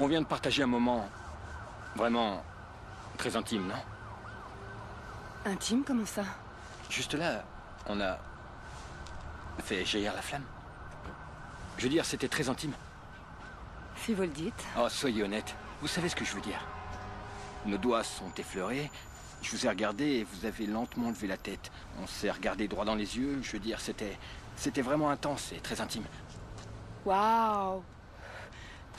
On vient de partager un moment vraiment très intime, non? Intime, comment ça? Juste là, on a fait jaillir la flamme. Je veux dire, c'était très intime. Si vous le dites. Oh, soyez honnête. Vous savez ce que je veux dire. Nos doigts sont effleurés. Je vous ai regardé et vous avez lentement levé la tête. On s'est regardé droit dans les yeux. Je veux dire, c'était vraiment intense et très intime. Waouh!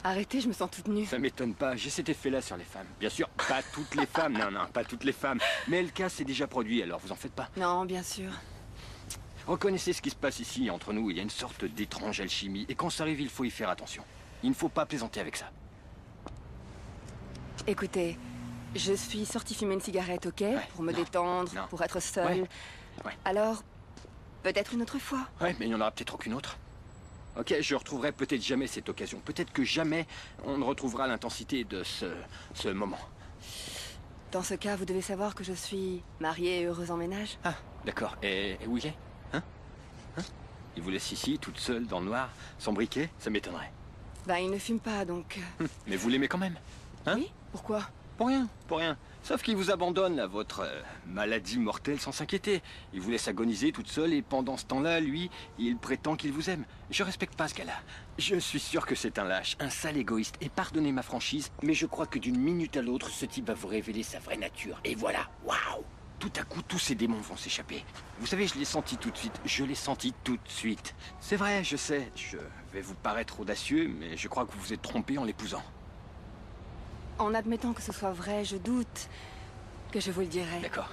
Arrêtez, je me sens toute nue. Ça m'étonne pas. J'ai cet effet-là sur les femmes. Bien sûr, pas toutes les femmes. Non, non, pas toutes les femmes. Mais le cas s'est déjà produit, alors vous en faites pas. Non, bien sûr. Reconnaissez ce qui se passe ici, entre nous. Il y a une sorte d'étrange alchimie. Et quand ça arrive, il faut y faire attention. Il ne faut pas plaisanter avec ça. Écoutez, je suis sortie fumer une cigarette, ok? Ouais, pour me non, détendre, non. pour être seule. Ouais, ouais. Alors, peut-être une autre fois. Ouais, mais il n'y en aura peut-être aucune autre. Ok, je retrouverai peut-être jamais cette occasion. Peut-être que jamais on ne retrouvera l'intensité de ce moment. Dans ce cas, vous devez savoir que je suis mariée et heureuse en ménage. Ah, d'accord. Et où il est? Hein? Il vous laisse ici, toute seule, dans le noir, sans briquet? Ça m'étonnerait. Ben, il ne fume pas, donc... Mais vous l'aimez quand même? Hein? Oui? Pourquoi? Pour rien, pour rien. Sauf qu'il vous abandonne à votre maladie mortelle sans s'inquiéter. Il vous laisse agoniser toute seule et pendant ce temps-là, lui, il prétend qu'il vous aime. Je respecte pas ce gars-là. Je suis sûr que c'est un lâche, un sale égoïste. Et pardonnez ma franchise, mais je crois que d'une minute à l'autre, ce type va vous révéler sa vraie nature. Et voilà, waouh! Tout à coup, tous ces démons vont s'échapper. Vous savez, je l'ai senti tout de suite. Je l'ai senti tout de suite. C'est vrai, je sais. Je vais vous paraître audacieux, mais je crois que vous vous êtes trompé en l'épousant. En admettant que ce soit vrai, je doute que je vous le dirai. D'accord.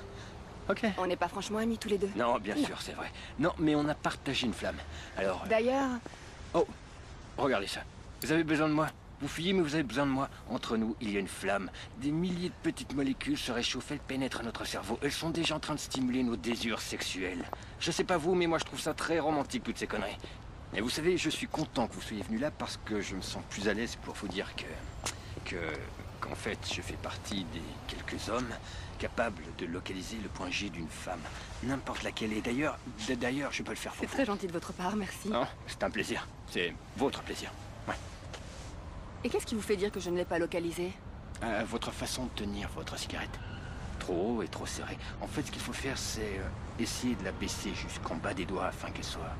Ok. On n'est pas franchement amis tous les deux. Non, bien sûr, c'est vrai. Non, mais on a partagé une flamme. Alors... D'ailleurs, Oh, regardez ça. Vous avez besoin de moi. Vous fuyez, mais vous avez besoin de moi. Entre nous, il y a une flamme. Des milliers de petites molécules se réchauffent, elles pénètrent notre cerveau. Elles sont déjà en train de stimuler nos désirs sexuels. Je sais pas vous, mais moi je trouve ça très romantique, toutes ces conneries. Et vous savez, je suis content que vous soyez venu là parce que je me sens plus à l'aise pour vous dire qu'en fait, je fais partie des quelques hommes capables de localiser le point G d'une femme. N'importe laquelle. Et d'ailleurs, je peux le faire pour c'est vous. très gentil de votre part, merci. Non, c'est un plaisir. C'est votre plaisir. Ouais. Et qu'est-ce qui vous fait dire que je ne l'ai pas localisé? Votre façon de tenir votre cigarette. Trop haut et trop serré. En fait, ce qu'il faut faire, c'est essayer de la baisser jusqu'en bas des doigts afin qu'elle soit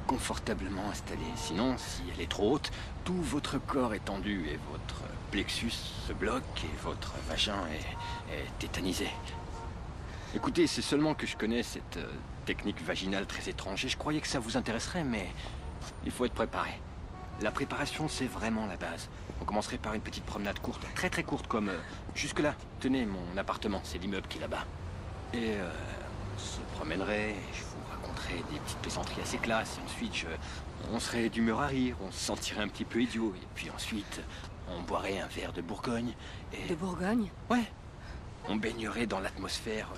confortablement installée. Sinon, si elle est trop haute, tout votre corps est tendu et votre plexus se bloque et votre vagin est tétanisé. Écoutez, c'est seulement que je connais cette technique vaginale très étrange et je croyais que ça vous intéresserait, mais il faut être préparé. La préparation, c'est vraiment la base. On commencerait par une petite promenade courte, très très courte, comme jusque-là. Tenez, mon appartement, c'est l'immeuble qui est là-bas. Et on se promènerait, et je vous raconterais des petites plaisanteries assez classes, et ensuite on serait d'humeur à rire, on se sentirait un petit peu idiot, et puis ensuite, on boirait un verre de Bourgogne, et... De Bourgogne? Ouais. On baignerait dans l'atmosphère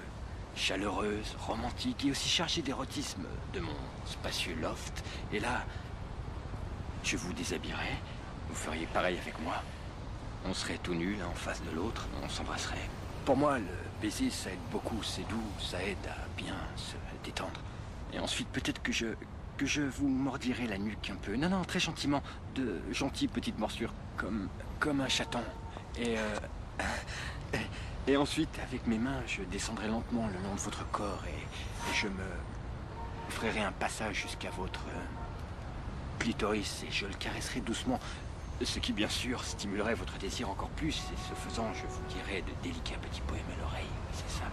chaleureuse, romantique, et aussi chargée d'érotisme de mon spacieux loft, et là... Je vous déshabillerais, vous feriez pareil avec moi. On serait tout nus l'un en face de l'autre, on s'embrasserait. Pour moi, le baiser, ça aide beaucoup, c'est doux, ça aide à bien se détendre. Et ensuite, peut-être que je vous mordirai la nuque un peu. Non, non, très gentiment, de gentilles petites morsures, comme un chaton. Et ensuite, avec mes mains, je descendrai lentement le long de votre corps et je me ferai un passage jusqu'à votre... clitoris et je le caresserai doucement, ce qui bien sûr stimulerait votre désir encore plus et ce faisant je vous dirai de délicats petits poèmes à l'oreille, c'est ça.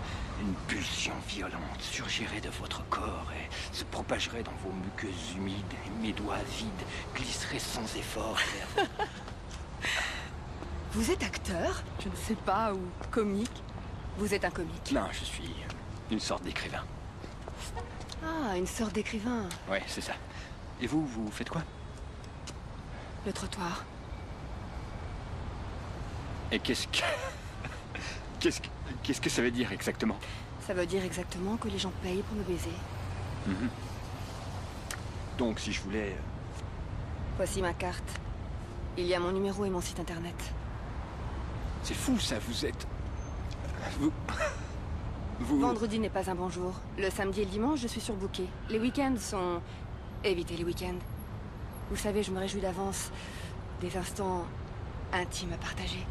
Une pulsion violente surgirait de votre corps et se propagerait dans vos muqueuses humides et mes doigts vides glisseraient sans effort vers vous. Vous êtes acteur? Je ne sais pas, ou comique? Vous êtes un comique? Non, je suis une sorte d'écrivain. Ah, une sorte d'écrivain. Ouais, c'est ça. Et vous, vous faites quoi? Le trottoir. Et qu'est-ce que ça veut dire exactement? Ça veut dire exactement que les gens payent pour me baiser. Mhm. Donc, si je voulais... Voici ma carte. Il y a mon numéro et mon site internet. C'est fou, ça, vous êtes... Vous... Vendredi n'est pas un bon jour. Le samedi et le dimanche, je suis surbooké. Les week-ends sont... Évitez les week-ends. Vous savez, je me réjouis d'avance des instants intime à partager.